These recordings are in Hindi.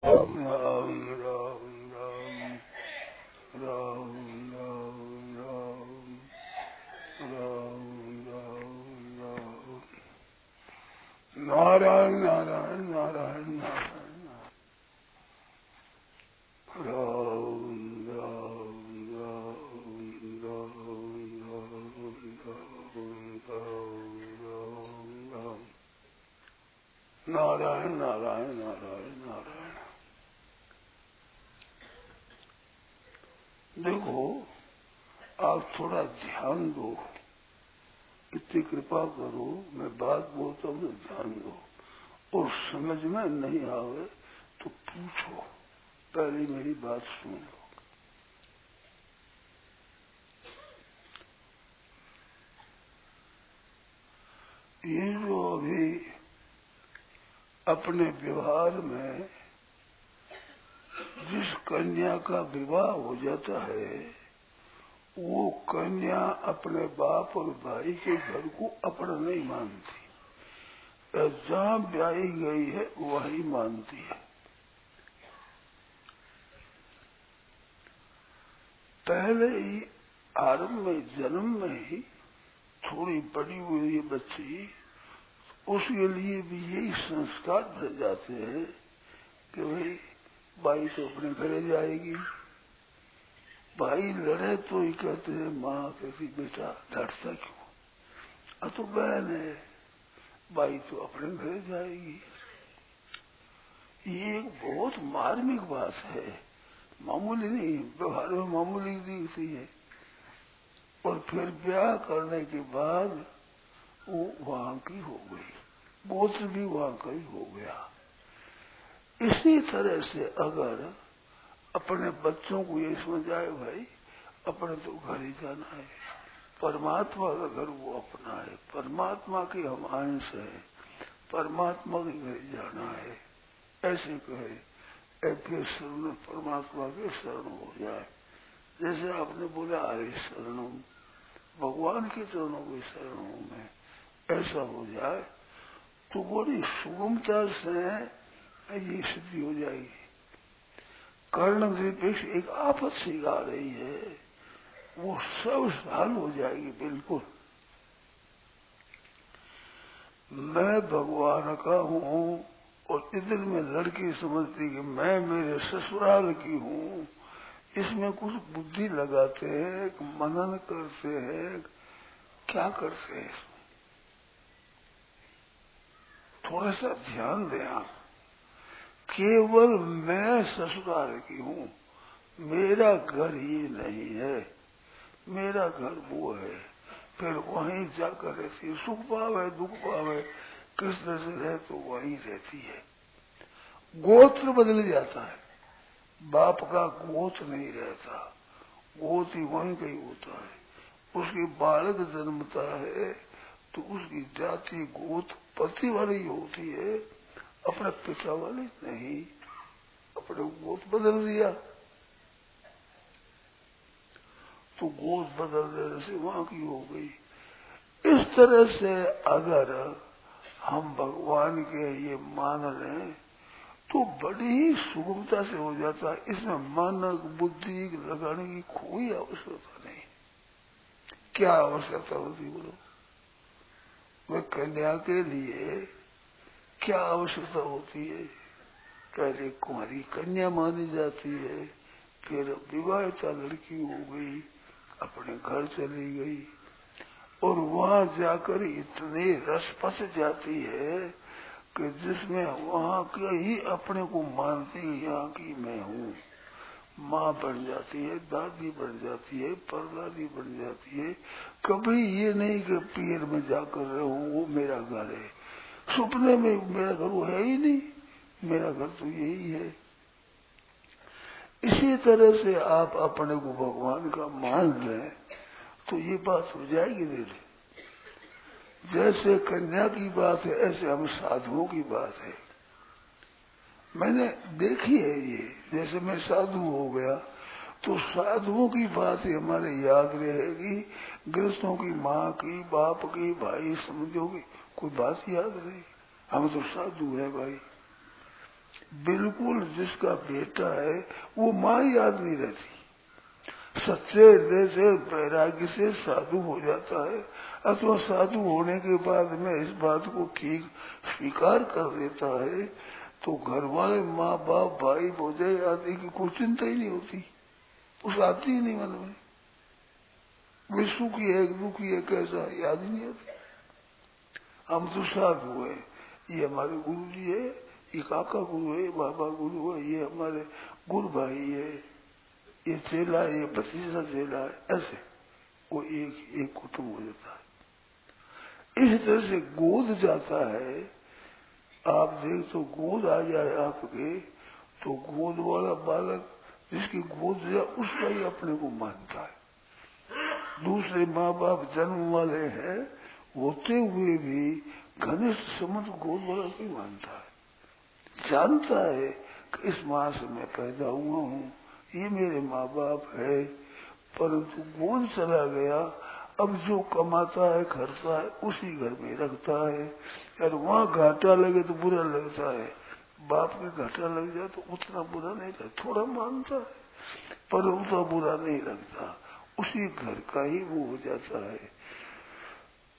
राम राम राम राम राम राम राम राम राम राम नारायण नारायण नारायण नारायण राम राम राम राम राम नारायण नारायण नारायण नारायण। देखो, आप थोड़ा ध्यान दो, इतनी कृपा करो, मैं बात बोलता हूँ, ध्यान दो, और समझ में नहीं आवे तो पूछो, पहले मेरी बात सुन लो। ये जो अभी अपने व्यवहार में जिस कन्या का विवाह हो जाता है, वो कन्या अपने बाप और भाई के घर को अपना नहीं मानती, जहाँ ब्याही गई है वही मानती है। पहले ही आरंभ में, जन्म में ही थोड़ी बड़ी हुई बच्ची, उसके लिए भी यही संस्कार भर जाते हैं कि भाई बाई तो अपने घरे जाएगी। भाई लड़े तो ही कहते हैं माँ कहती बेटा डरता क्यों, अब तो बहन है, बाई तो अपने घरे जाएगी। ये एक बहुत मार्मिक बात है, मामूली नहीं, व्यवहार में मामूली दिखती है। और फिर ब्याह करने के बाद वो वहां की हो गई, गोत्र भी वहां का ही हो गया। इसी तरह से अगर अपने बच्चों को ये समझाए भाई अपने तो घर ही जाना है, परमात्मा का घर वो अपना है, परमात्मा के हम अंश है, परमात्मा के घर जाना है, ऐसे कहे, फिर शरण परमात्मा के शरण हो जाए। जैसे आपने बोला हरे शरणों, भगवान के चरणों के शरणों में ऐसा हो जाए तो बड़ी सुगमता से ये सिद्धि हो जाएगी। कर्ण निरपेक्ष एक आफत सी आ रही है, वो सब हल हो जाएगी बिल्कुल। मैं भगवान का हूँ और इधर में लड़की समझती कि मैं मेरे ससुराल की हूँ, इसमें कुछ बुद्धि लगाते हैं, मनन करते हैं, क्या करते हैं, थोड़ा सा ध्यान दें आप। केवल मैं ससुराल की हूँ, मेरा घर ही नहीं है, मेरा घर वो है, फिर वहीं जाकर रहती है, सुख पावे दुख पावे, कृष्ण से रहे तो वहीं रहती है। गोत्र बदल जाता है, बाप का गोत्र नहीं रहता, गोत्र ही वहीं कहीं होता है। उसकी बालक जन्मता है तो उसकी जाति गोत्र पति वाली होती है, अपने पिता वाली नहीं, अपने गोत्र बदल दिया तो गोद बदल देने से वहां की हो गई। इस तरह से अगर हम भगवान के ये मान लें तो बड़ी ही सुगमता से हो जाता है, इसमें मन बुद्धि लगाने की कोई आवश्यकता नहीं। क्या आवश्यकता होती बोलो, वह कन्या के लिए क्या आवश्यकता होती है? पहले कुमारी कन्या मानी जाती है, फिर विवाहिता लड़की हो गई, अपने घर चली गई, और वहां जाकर इतनी रस फंस जाती है कि जिसमें वहां के ही अपने को मानती है, यहाँ की मैं हूँ, माँ बन जाती है, दादी बन जाती है, परदादी बन जाती है। कभी ये नहीं कि पीर में जाकर रहूं वो मेरा घर है, सपने में मेरा घर वो है ही नहीं, मेरा घर तो यही है। इसी तरह से आप अपने को भगवान का मान लें तो ये बात हो जाएगी धीरे। जैसे कन्या की बात है ऐसे हम साधुओं की बात है। मैंने देखी है ये, जैसे मैं साधु हो गया तो साधुओं की बात ही हमारे याद रहेगी, गृहस्थों की माँ की, बाप की, भाई समझोगे कोई बात याद रहेगी, हम तो साधु है भाई। बिल्कुल जिसका बेटा है वो माँ याद नहीं रहती। सच्चे हृदय से वैराग्य से साधु हो जाता है, अथवा साधु होने के बाद में इस बात को ठीक स्वीकार कर देता है, तो घर वाले माँ बाप भाई भौजाई आदि की कोई चिंता ही नहीं होती, उस आती ही नहीं मन में। वे सुखी है दुखी है कैसा याद ही नहीं होती। हम तो साधु है, ये हमारे गुरु जी है, ये काका गुरु है, बाबा गुरु है, ये हमारे गुरु भाई है, ये चेला है, ये भतीजा चेला है, ऐसे वो एक कुटुंब हो जाता है। इस तरह से गोद जाता है। आप देख तो गोद आ जाए आपके, तो गोद वाला बालक जिसकी गोद जाए उसका ही अपने को मानता है। दूसरे माँ बाप जन्म वाले हैं होते हुए भी घनिष्ठ संबंध गोद वाला नहीं मानता है। जानता है कि इस माँ से मैं पैदा हुआ हूँ, ये मेरे माँ बाप है, परंतु गोद चला गया, अब जो कमाता है खर्चा है उसी घर में रखता है। यार वहाँ घाटा लगे तो बुरा लगता है, बाप के घाटा लग जाए तो उतना बुरा नहीं लगता, थोड़ा मानता है पर उतना बुरा नहीं लगता, उसी घर का ही वो हो जाता है।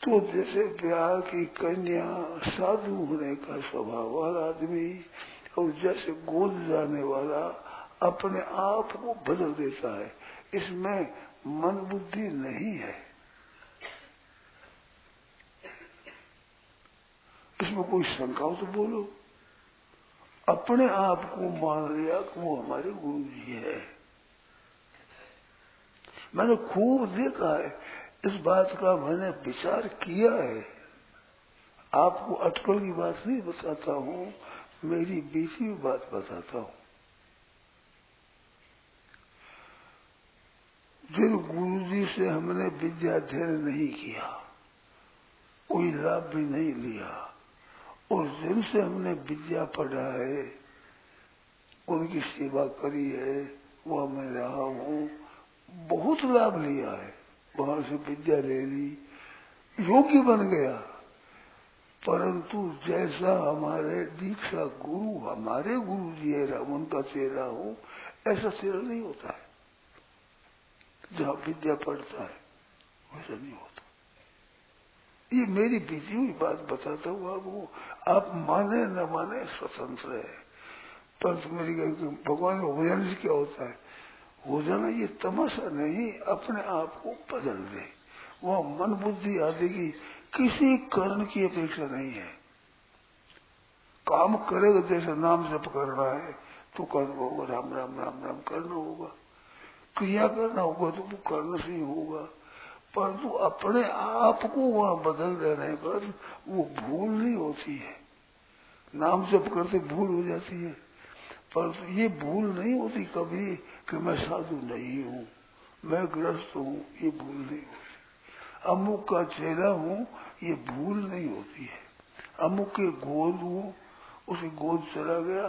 तो जैसे ब्याह की कन्या साधु होने का स्वभाव वाला आदमी, और जैसे गोद जाने वाला अपने आप को बदल देता है, इसमें मन बुद्धि नहीं है, इसमें कोई शंका हो तो बोलो। अपने आप को मान लिया कि वो हमारे गुरु जी है। मैंने खूब देखा है इस बात का, मैंने विचार किया है। आपको अटकल की बात नहीं बताता हूँ, मेरी बीती हुई बात बताता हूँ। जिन गुरु जी से हमने विद्याध्ययन नहीं किया, कोई लाभ भी नहीं लिया, और जिनसे हमने विद्या पढ़ा है, उनकी सेवा करी है, वह मैं रहा हूँ, बहुत लाभ लिया है, वहां से विद्या ले ली, योग्य बन गया। परंतु जैसा हमारे दीक्षा गुरु हमारे गुरु जी है, उनका चेहरा हो, ऐसा चेहरा नहीं होता है। जहाँ विद्या पढ़ता है वैसा नहीं होता। ये मेरी बीती हुई बात बताता हूँ आपको, आप माने न माने स्वतंत्र है। परंतु मेरी भगवान में हो जाने से क्या होता है, हो जाना ये तमाशा नहीं, अपने आप को बदल दे, वह मन बुद्धि आदि की किसी कर्ण की अपेक्षा नहीं है। काम करेगा, जैसे नाम जप करना है तो करना होगा, राम राम राम राम करना होगा, क्रिया करना होगा तो वो करने से ही होगा। परंतु अपने आप को वहां बदल देने पर वो भूल नहीं होती है। नाम जप करते भूल हो जाती है, परंतु ये भूल नहीं होती कभी कि मैं साधु नहीं हूँ, मैं ग्रस्त हूँ, ये भूल नहीं होती। अमुक का चेला हूँ, ये भूल नहीं होती है। अमुक के गोद हूँ, उसे गोद चला गया,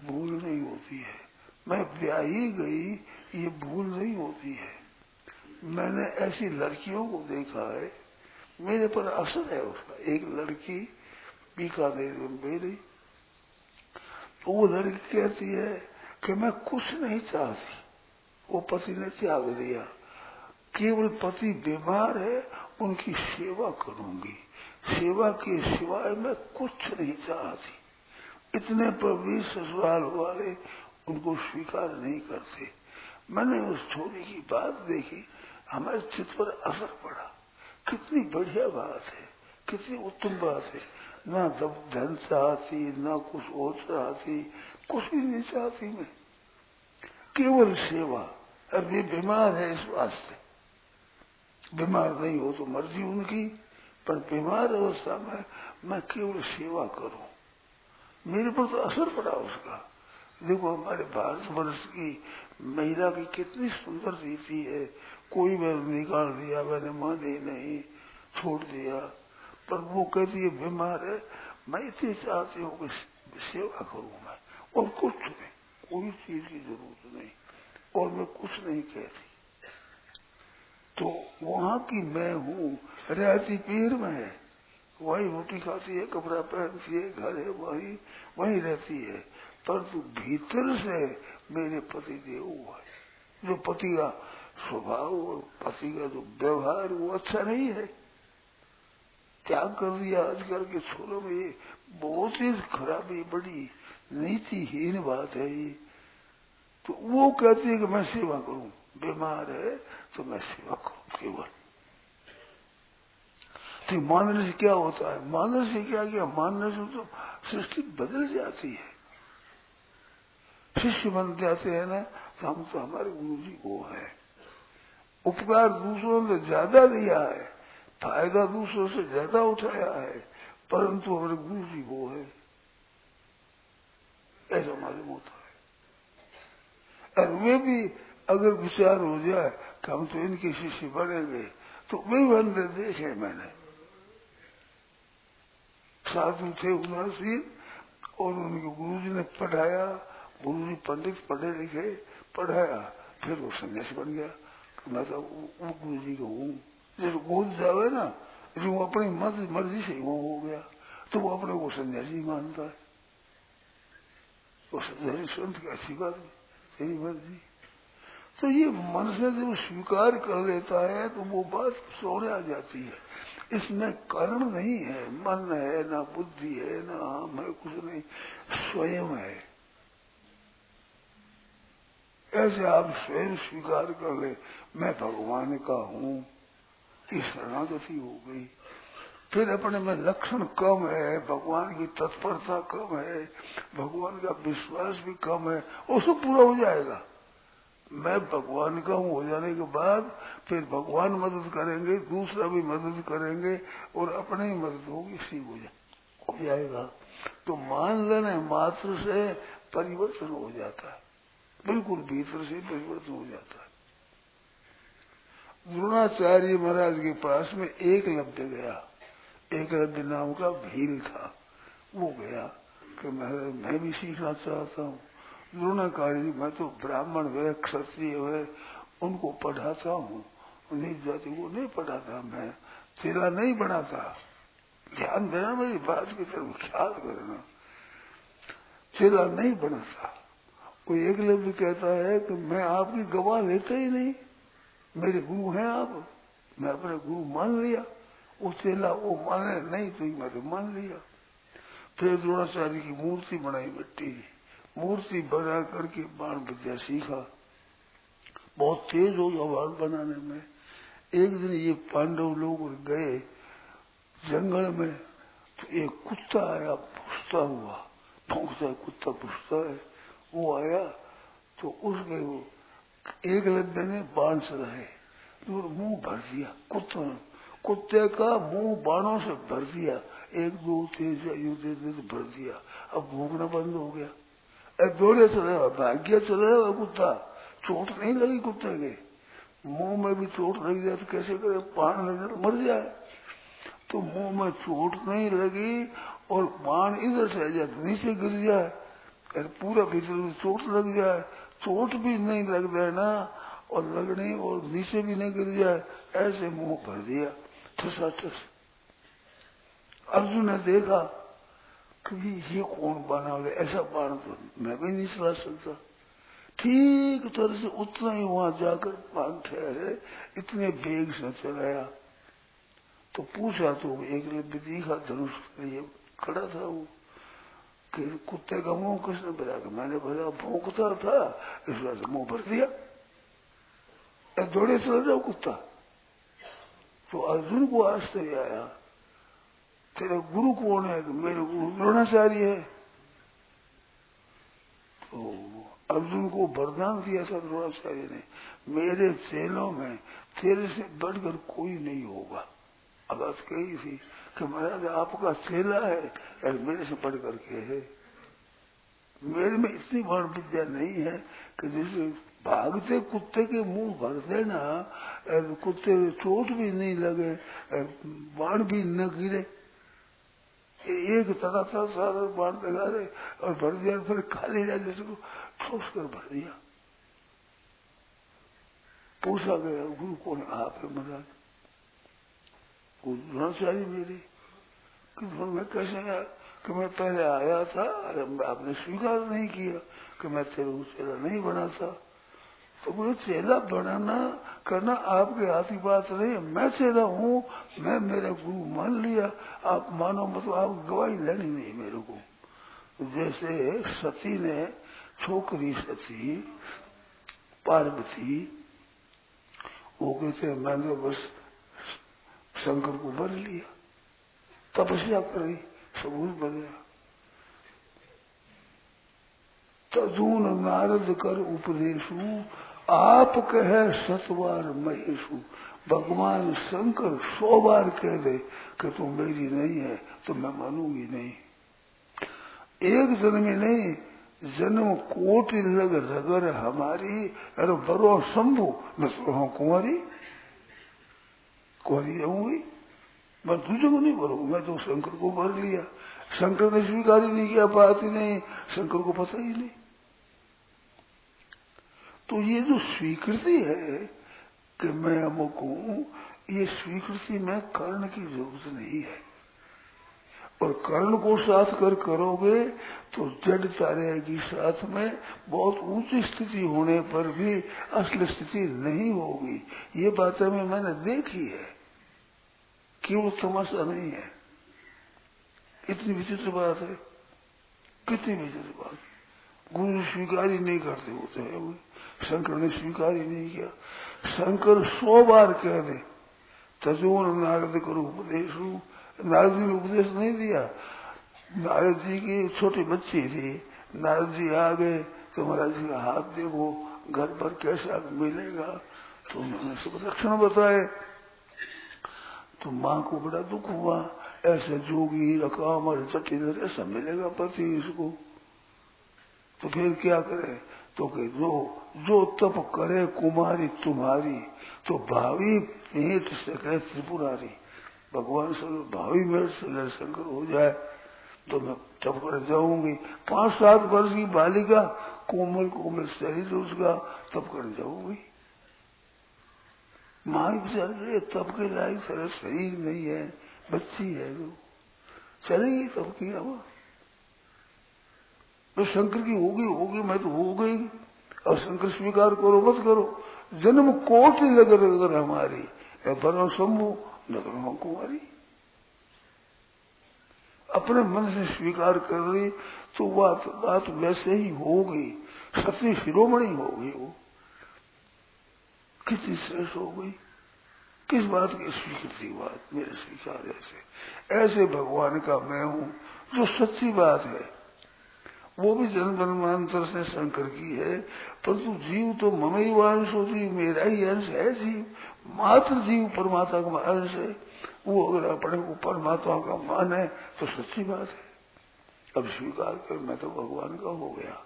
भूल नहीं होती है। मैं ब्याही गई, ये भूल नहीं होती है। मैंने ऐसी लड़कियों को देखा है, मेरे पर असर है उसका। एक लड़की बीकानेर में मेरी, तो वो लड़की कहती है कि मैं कुछ नहीं चाहती, वो पति ने त्याग दिया, केवल पति बीमार है, उनकी सेवा करूंगी, सेवा के सिवाय मैं कुछ नहीं चाहती। इतने पर भी ससुराल वाले उनको स्वीकार नहीं करते। मैंने उस छोरी की बात देखी, हमारे चित्त पर असर पड़ा। कितनी बढ़िया बात है, कितनी उत्तम बात है। ना धन चाहती, ना कुछ और चाहती, कुछ भी नहीं चाहती मैं, केवल सेवा। अब ये बीमार है इस वास्ते, बीमार नहीं हो तो मर्जी उनकी, पर बीमार अवस्था में मैं केवल सेवा करूं। मेरे पर तो असर पड़ा उसका। देखो हमारे भारतवर्ष की महिला की कितनी सुंदर रीति है, कोई मैंने निकाल दिया, मैंने माने नहीं, छोड़ दिया, पर वो कहती है बीमार है, मैं इतनी चाहती हूँ कि सेवा करूँ मैं, और कुछ नहीं, कोई चीज की जरूरत नहीं, और मैं कुछ नहीं कहती। तो वहां की मैं हूँ, रहती पीर में है, वही रोटी खाती है, कपड़ा पहनती है, घर है, वही रहती है, परंतु भीतर से मेरे पति देव है। जो पति का स्वभाव और पति का जो व्यवहार वो अच्छा नहीं है, त्याग कर दिया आजकल के छोरों में। ये बहुत ही खराब, ये बड़ी नीतिहीन बात है ये। तो वो कहती है कि मैं सेवा करूं, बीमार है तो मैं सेवा करूं केवल। तो मानने से क्या होता है? मानने से क्या मानने से तो सृष्टि बदल जाती है। शिष्य बन जाते हैं ना, तो हम तो हमारे गुरु जी वो है। उपकार दूसरों ने ज्यादा दिया है, फायदा दूसरों से ज्यादा उठाया है, परंतु हमारे गुरु जी वो है, ऐसा मालूम होता है। और वे भी अगर विचार हो जाए कि हम तो इनके शिष्य बनेंगे, तो वे बंदे देखे मैंने। साधु थे उदासीन, और उनके गुरु जी ने पढ़ाया, गुरु जी पंडित पढ़े लिखे, पढ़ाया, फिर वो सन्यासी बन गया। मैं तो वो गुरु जी को हूँ। जैसे गोद जावे ना, जो वो अपनी मर्जी से वो हो गया, तो वो अपने को सन्यासी मानता है। वो सन्यासी संत की अच्छी बात है, तेरी मर्जी। तो ये मन से जब स्वीकार कर लेता है तो वो बात सोने आ जाती है। इसमें कारण नहीं है, मन है, ना बुद्धि है, ना हम है, कुछ नहीं, स्वयं है। ऐसे आप स्वयं स्वीकार कर ले, मैं भगवान का हूँ, ये शरणागति हो गई। फिर अपने में लक्षण कम है, भगवान की तत्परता कम है, भगवान का विश्वास भी कम है, वो सब पूरा हो जाएगा। मैं भगवान का हूँ हो जाने के बाद फिर भगवान मदद करेंगे, दूसरा भी मदद करेंगे, और अपने ही मदद होगी, ठीक हो जाएगा। तो मान लेने मात्र से परिवर्तन हो जाता है, बिल्कुल भीतर से परिवर्तन हो जाता है। द्रोणाचार्य महाराज के पास में एकलव्य गया, एकलव्य नाम का भील था, वो गया कि महाराज मैं भी सीखना चाहता हूँ। द्रोणाचार्य जी, मैं तो ब्राह्मण है, क्षत्रिय है, उनको पढ़ाता हूँ, नीच जाति को नहीं पढ़ाता, मैं चेला नहीं बनाता। ध्यान देना, मेरी बात की तरफ ख्याल करना, चेला नहीं बनाता। कोई एकलव्य कहता है कि मैं आपकी गवाह लेता ही नहीं, मेरे गुरु हैं आप, मैं अपने गुरु मान लिया। वो चेला वो माने नहीं तो मैं तो मान लिया। फिर द्रोणाचार्य की मूर्ति बनाई, मिट्टी मूर्ति बना करके बाण विद्या सीखा, बहुत तेज हो गया बाण बनाने में। एक दिन ये पांडव लोग गए जंगल में, तो एक कुत्ता आया, पूछता हुआ, भौंकता कुत्ता पूछता है, वो आया तो उसके वो एकलव्य ने बाण चलाए तो मुंह भर दिया कुत्ते ने, कुत्ते का मुंह बाणों से भर दिया, 1 2 3 युद्ध भर दिया। अब भूखना बंद हो गया, दौड़े चले, भाग्य चले कुत्ता, चोट नहीं लगी कुत्ते के मुंह में भी चोट लग जाए तो कैसे करे, बाण लग जाए तो मर जाए। तो मुंह में चोट नहीं लगी और बाण इधर से जाए तो नीचे गिर जाए, पूरा भीतर चोट लग जाए, चोट भी नहीं लग जाए ना, और लगने और नीचे भी नहीं गिर जाए, ऐसे मुंह भर दिया ठसाठस। अर्जुन ने देखा कि ये कौन बाण ले, ऐसा बाण तो मैं भी नहीं चला सकता। ठीक तरह से उतना ही वहां जाकर बाण ठहरे, इतने वेग से चलाया। तो पूछा तो एक ने दिखा धनुष ये खड़ा था वो, कि कुत्ते का मुंह किसने भरा? मैंने भरा, भौंकता था इस वजह से मुंह भर दिया, दौड़े चला जाओ कुत्ता। तो अर्जुन को आश्चर्य आया, तेरा गुरु कौन है? मेरे गुरु द्रोणाचार्य है। तो अर्जुन को वरदान दिया था द्रोणाचार्य ने, मेरे चेलों में तेरे से बढ़कर कोई नहीं होगा। अब बात कही थी कि महाराज आपका चेला है और मेरे से बढ़ करके है, मेरे में इतनी बाण विद्या नहीं है कि जैसे भागते कुत्ते के मुंह भर देना, कुत्ते चोट भी नहीं लगे, बाण भी न गिरे, एक तथा सारा बाण लगा रहे और भर दिया, फिर खाली रह जैसे ठोस कर भर दिया। पूछा गया गुरु कौन? आप है महाराज। द्रोणाचार्य मेरे कि मैं कैसे आया? कि मैं पहले आया था, आपने स्वीकार नहीं किया कि मैं तेरे को चेला नहीं बना था। तो मुझे चेला बनाना करना आपके हाथ की बात नहीं है। मैं चेला हूँ, मैं मेरा गुरु मान लिया, आप मानो मतलब आप गवाही लेनी नहीं मेरे को। जैसे सती ने, छोकरी सती पार्वती, वो कहते हैं मैं तो बस शंकर को बर लिया, तपस्या करी, सबूत बना। तदून नारद कर उपदेशु, आप कहे सतवार महेशु। भगवान शंकर 100 बार कह दे कि तुम मेरी नहीं है तो मैं मानूंगी नहीं। एक जन्म में नहीं, जन्म कोटि लग रगर हमारी, अरे बरो शंभु मैं तो कुंवारी कुंवारी रहूंगी, मैं तुझे को नहीं भरूंगा। मैं तो शंकर को भर लिया, शंकर ने स्वीकार ही नहीं किया, बात ही नहीं, शंकर को पता ही नहीं। तो ये जो स्वीकृति है कि मैं अमुक हूं, ये स्वीकृति में कर्ण की जरूरत नहीं है। और कर्ण को साथ कर करोगे तो जड़ता रहेगी साथ में, बहुत ऊंची स्थिति होने पर भी असल स्थिति नहीं होगी। ये बातें मैंने देखी है, केवल तमाशा नहीं है। इतनी विचित्र बात है, कितनी विचित्र बात। गुरु स्वीकार ही नहीं करते होते हैं, शंकर ने स्वीकार ही नहीं किया। शंकर 100 बार कह दे, तजोन नारद करो उपदेशु, नारद जी ने उपदेश नहीं दिया। नारद जी की छोटी बच्ची थी, नारद जी आ गए तो महाराज जी का हाथ देखो घर पर कैसा मिलेगा, तो उन्होंने सब लक्षण बताए। तो माँ को बड़ा दुख हुआ, ऐसे जोगी रकाम और चट्टीधर ऐसा मिलेगा पति इसको, तो फिर क्या करे। तो कि जो तप करे कुमारी तुम्हारी, तो भावी पेट सके त्रिपुरारी। भगवान शंकर भावी पेट सके शंकर हो जाए तो मैं तप कर जाऊंगी। 5-7 वर्ष की बालिका, कोमल कोमल शरीर उसका, तप कर जाऊंगी। माँ बेचारे तप के लायक सारा शरीर नहीं है, बच्ची है जो चलेगी तप किया हुआ। तो शंकर की होगी, मैं तो हो गई। और शंकर स्वीकार करो मत करो, जन्म कोटि लगर हमारी, बरो शंभु नगर कुमारी। अपने मन से स्वीकार कर रही तो बात वैसे ही हो गई, सती शिरोमणि हो गई। वो कितनी श्रेष्ठ हो गई, किस बात की स्वीकृति बात, मेरे स्वीकार ऐसे भगवान का मैं हूं, जो सच्ची बात है। वो भी जन्म जन्मांतर से शंकर की है, परंतु जीव तो ममई अंश हो, जीव मेरा ही अंश है। जीव मात्र जीव परमात्मा का अंश है। वो अगर अपने को परमात्मा का मान है तो सच्ची बात है। अब स्वीकार कर, मैं तो भगवान का हो गया।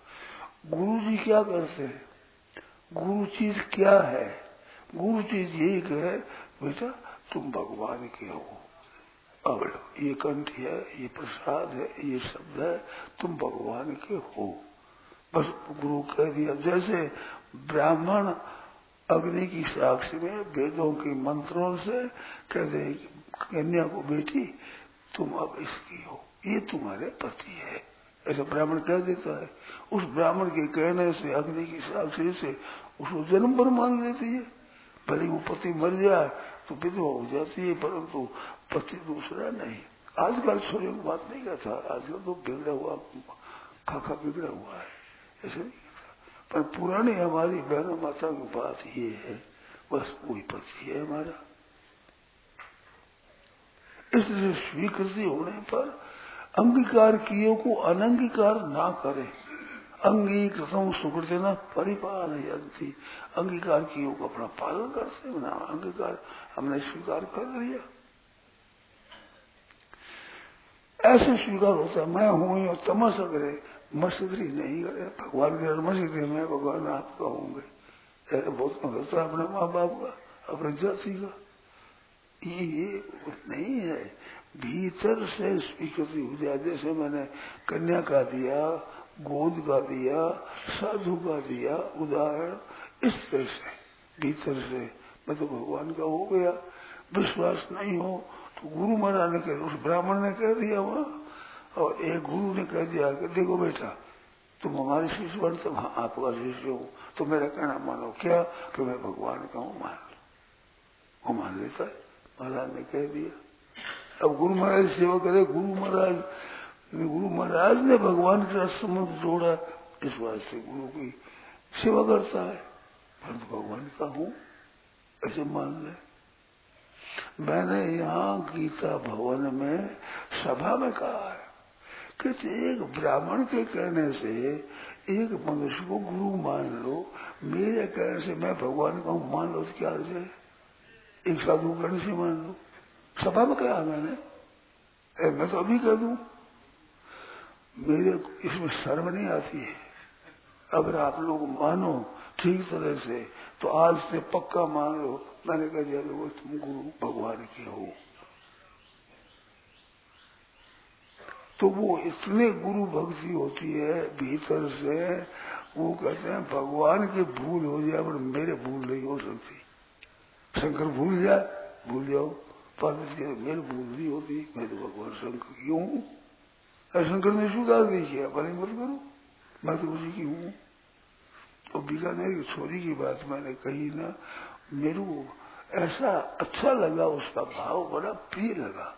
गुरु जी क्या करते हैं, गुरु चीज क्या है? गुरु चीज यही है, बेटा तुम भगवान के हो। अब ये कंठ है, ये प्रसाद है, ये शब्द है, तुम भगवान के हो, बस गुरु कह दिया। जैसे ब्राह्मण अग्नि की साक्षी में वेदों के मंत्रों से कह दे कन्या को, बेटी तुम अब इसकी हो, ये तुम्हारे पति है, ऐसा ब्राह्मण कह देता है। उस ब्राह्मण के कहने से, अग्नि की साक्षी से उसको जन्म पर मान लेती है। भले वो पति मर जाए तो विधवा हो जाती है, परंतु पति दूसरा नहीं। आजकल छोरे को बात नहीं करता, आजकल तो बिगड़ा हुआ खाका बिगड़ा हुआ है, ऐसा नहीं करता। पर पुरानी हमारी बहनों माता की बात ये है, बस वही पति है हमारा। इसलिए स्वीकृति होने पर अंगीकार किए को अनंगीकार ना करे। अंगीकृतम सुकृतिना परिपालयन्ति, अंगीकार किए को अपना पालन करते ना, अंगीकार हमने स्वीकार कर लिया, ऐसे स्वीकार होता है। मैं हूं और तमाशा करे, मस्करी नहीं करे। भगवान के मस्करी, मैं भगवान आपका होंगे, ऐसे बहुत होता है अपने माँ बाप का, अपने जाति का। ये नहीं है, भीतर से स्वीकृति हो जाए। जैसे मैंने कन्या का दिया, गोद का दिया, साधु का दिया उदाहरण, इस तरह से भीतर से मैं तो भगवान का हो गया। विश्वास नहीं हो तो गुरु महाराज ने कह, उस ब्राह्मण ने कह दिया, वहां और एक गुरु ने कह दिया कि देखो बेटा तुम हमारे शिष्य बन, तुम आपका शिष्य हो तो मेरा कहना मानो। क्या कि मैं भगवान का हूं, मान लो। वो मान लेता है। महाराज ने कह दिया। अब गुरु महाराज सेवा करे। गुरु महाराज ने भगवान के साथ संबंध जोड़ा, इस बात से गुरु की सेवा करता है। परंतु भगवान का हूं ऐसे मान ले। मैंने यहाँ गीता भवन में सभा में कहा है कि एक ब्राह्मण के कहने से एक मनुष्य को गुरु मान लो, मेरे कहने से मैं भगवान का हूं मान लो तो क्या अर्थ है? एक साधु कहने से मान लो। सभा में कहा मैंने, मैं तो अभी कह दूं, मेरे इसमें शर्म नहीं आती है। अगर आप लोग मानो ठीक तरह से तो आज से पक्का मान लो। मैंने कह दिया वो तुम गुरु भगवान के हो। तो वो इतने गुरु भक्ति होती है भीतर से, वो कहते हैं भगवान की भूल हो जाए पर मेरे भूल नहीं हो सकती। शंकर भूल जाए, भूल जाओ, पार्वती मेरे भूल नहीं होती, मैं तो भगवान शंकर की हूँ। शंकर ने स्वीकार नहीं किया, भले मत करो, मैं तो उसी की हूँ। तो बीकानेर की छोरी की बात मैंने कही ना, मेरे को ऐसा अच्छा लगा, उसका भाव बड़ा प्रिय लगा।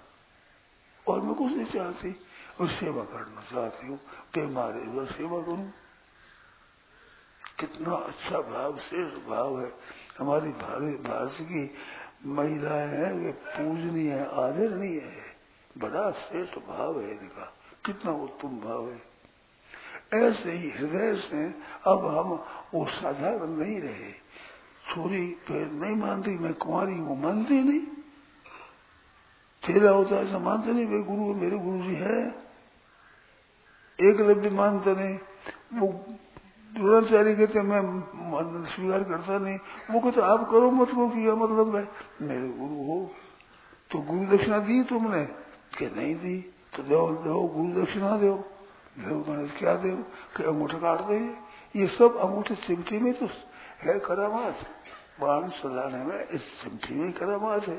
और मैं कुछ नहीं चाहती, और सेवा करना चाहती हूँ, बेमारे हुआ सेवा करूं। कितना अच्छा भाव, श्रेष्ठ भाव है। हमारी भारत की महिलाएं हैं, वे पूजनीय है, आदरणीय है। बड़ा श्रेष्ठ भाव है इनका, कितना उत्तम भाव है। ऐसे ही हृदय से अब हम वो साधारण नहीं रहे। छोरी फिर नहीं मानती, मैं कुंवारी हूँ, मानती नहीं। चेला होता है ऐसा मानते नहीं, वे गुरु मेरे गुरु जी है। एकलव्य मानता नहीं, वो द्रोणाचार्य कहते मैं स्वीकार करता नहीं। वो कहते आप करो मत करो, क्या मतलब है, मेरे गुरु हो। तो गुरु दक्षिणा दी तुमने? क्या नहीं दी? तो दो गुरु दक्षिणा दो। क्या दो? कि अंगूठा काट दे। ये सब अंगूठे चिमटी में तो है करामात। बाण चलाने में इस चिमटी में करामात है।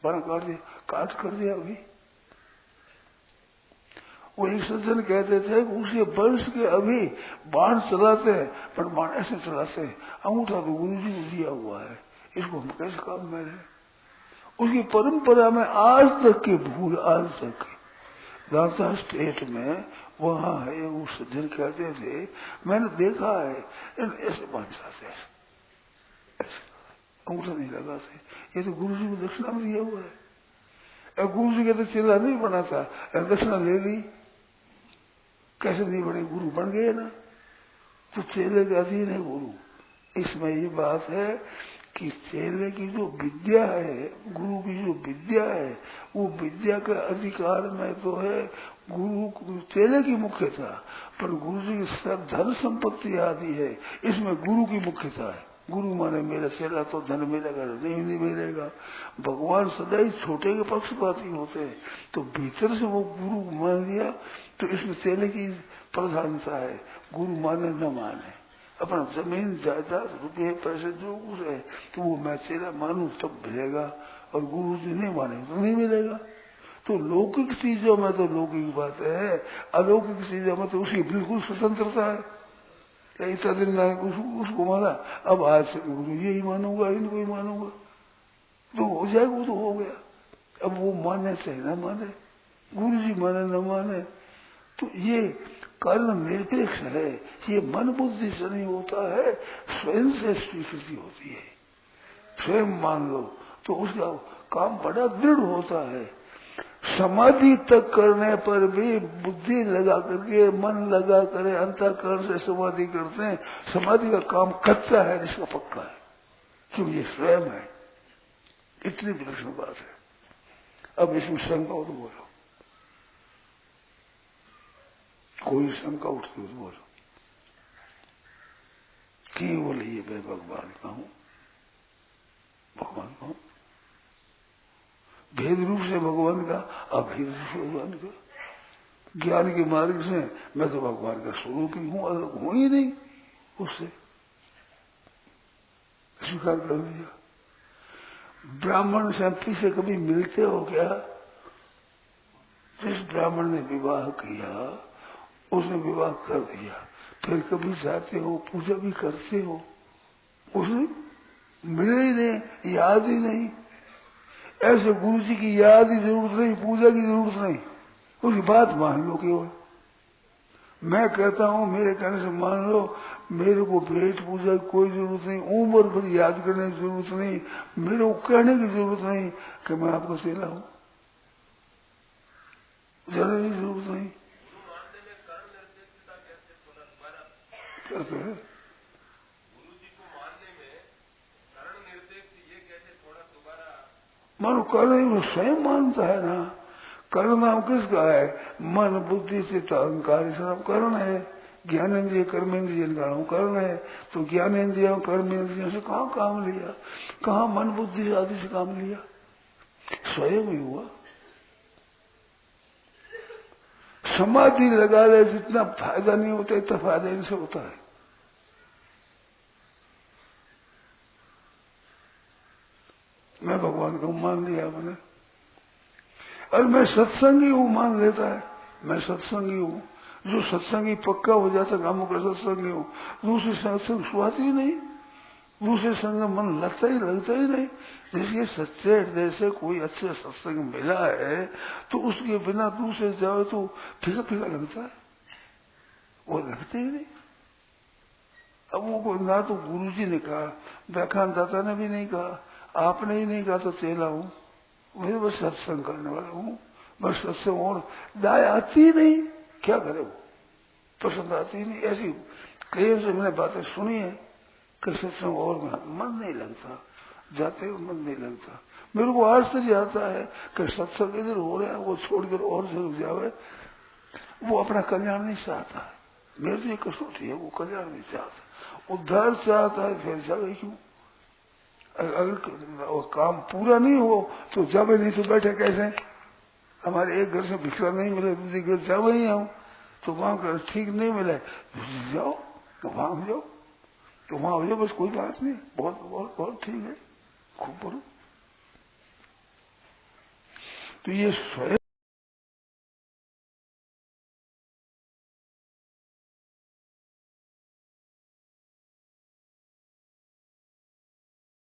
बाण काट दिया, काट कर दिया। अभी वो एक सज्जन कहते थे कि उसी वर्ष के अभी बाण चलाते हैं, पर बाण ऐसे चलाते हैं, अंगूठा तो गुरु जी को दिया हुआ है, इसको हम कैसे काम में रहे? उसकी परंपरा में आज तक की भूल, आज तक दाता स्टेट में वहां है। वो सज्जन कहते थे, मैंने देखा है ऐसे बाण चलाते, ऐसे अंगूठा नहीं लगाते, ये तो गुरु जी को दक्षिणा में दिया हुआ है। गुरु जी कहते चेला नहीं बना था, दक्षिणा ले ली, कैसे नहीं बने? गुरु बन गए ना। तो चेले के अधीन है गुरु। इसमें ये बात है कि चेले की जो विद्या है, गुरु की जो विद्या है, वो विद्या के अधिकार में तो है गुरु, चेले की मुख्यता, पर गुरु जी की सब धन संपत्ति आदि है, इसमें गुरु की मुख्यता है। गुरु माने मेरा चेला तो धन मिलेगा नहीं मिलेगा। भगवान सदैव छोटे के पक्षपाती होते हैं, तो भीतर से वो गुरु मान लिया, तो इसमें चेले की प्रधानता है। गुरु माने न माने, अपना जमीन जायदाद रुपये पैसे जो कुछ है तो वो मैं चेला मानू तब मिलेगा, और गुरु जी नहीं माने तो नहीं मिलेगा। तो लौकिक चीजों में तो लौकिक बात है, अलौकिक चीजों में तो उसकी बिल्कुल स्वतंत्रता है। इतना दिन उसको माना, अब आज से गुरु जी ही मानूंगा, इनको ही मानूंगा, तो हो जाएगा, वो तो हो गया। अब वो माने चाहे न माने, गुरु जी माने न माने, तो ये कारण निरपेक्ष है। ये मन बुद्धि से नहीं होता है, स्वयं से स्वीकृति होती है। स्वयं मान लो तो उसका काम बड़ा दृढ़ होता है। समाधि तक करने पर भी बुद्धि लगा करके, मन लगा करे, अंतःकरण से समाधि करते हैं, समाधि का काम कच्चा है, इसका पक्का है, क्योंकि ये स्वयं है। इतनी विलक्षण बात है। अब इसमें शंका हो तो बोलो, कोई शंका उठती हो तो बोलो कि बोले ये मैं भगवान का हूं, भगवान का हूं, भेद रूप से भगवान का, अभेद रूप से भगवान का, ज्ञान के मार्ग से मैं तो भगवान का स्वरूप ही हूं, अलग हूं ही नहीं उससे, स्वीकार कर दिया। ब्राह्मण से पीछे कभी मिलते हो क्या? जिस ब्राह्मण ने विवाह किया उसने विवाह कर दिया, फिर कभी जाते हो पूजा भी करते हो, उसे मिले ही नहीं, याद ही नहीं। ऐसे गुरु जी की याद की जरूरत नहीं, पूजा की जरूरत नहीं, उसकी बात मान लो केवल। मैं कहता हूँ मेरे कहने से मान लो, मेरे को भेंट पूजा की कोई जरूरत नहीं, उम्र भर याद करने की जरूरत नहीं, मेरे को कहने की जरूरत नहीं कि मैं आपको चेला हूँ, जरा ही जरूरत नहीं। कहते हैं मानो कर्ण स्वयं मानता है ना। कर्ण नाम किसका है? मन बुद्धि चित्त अहंकार सब कर्ण है। ज्ञानेन्द्रिय कर्मेंद्रिय नाम कर्ण है। तो ज्ञानेन्द्रियों कर्मेंद्रियों से कहाँ काम लिया, कहाँ मन बुद्धि आदि से काम लिया, स्वयं ही हुआ। समाधि लगा ले जितना फायदा नहीं होता इतना फायदा इनसे होता है। मैं भगवान को मान लिया मैंने, और मैं सत्संगी हूँ मान लेता है, मैं सत्संगी हूँ। जो सत्संगी पक्का हो जाता है हम का सत्संगी हूँ, दूसरे सत्संग सुहाती ही नहीं, दूसरे संग मन लगता ही नहीं। जिसके सच्चे हृदय से कोई अच्छे सत्संग मिला है तो उसके बिना दूसरे जाओ तो फीका फीका लगता है, वो लगते ही नहीं। अब वो ना तो गुरु जी ने कहा, व्याख्यान दाता ने भी नहीं कहा, आपने ही नहीं कहा तो चेला हूँ, वही बस सत्संग करने वाला हूँ। बस सत्संग और दाय आती ही नहीं, क्या करे वो, पसंद आती ही नहीं। ऐसी कई से मैंने बातें सुनी है कि सत्संग और मन नहीं लगता, जाते हुए मन नहीं लगता। मेरे को आश्चर्य आता है कि सत्संग इधर हो रहा है वो छोड़कर और जरूर जावे, वो अपना कल्याण नहीं चाहता है। मेरी ये कसौटी है, वो कल्याण नहीं चाहता, उद्धार चाहता है, फिर जावे क्यों? अगर काम पूरा नहीं हो तो जावे, नहीं तो बैठे कैसे? हमारे एक घर से भिक्षा नहीं मिले दूसरे घर जावे ही हम, तो वहां कर ठीक नहीं मिले जाओ तो वहां जाओ, तो वहां हो जाओ, बस कोई बात नहीं, बहुत बहुत बहुत ठीक है, खूब पढ़ो। तो ये स्वयं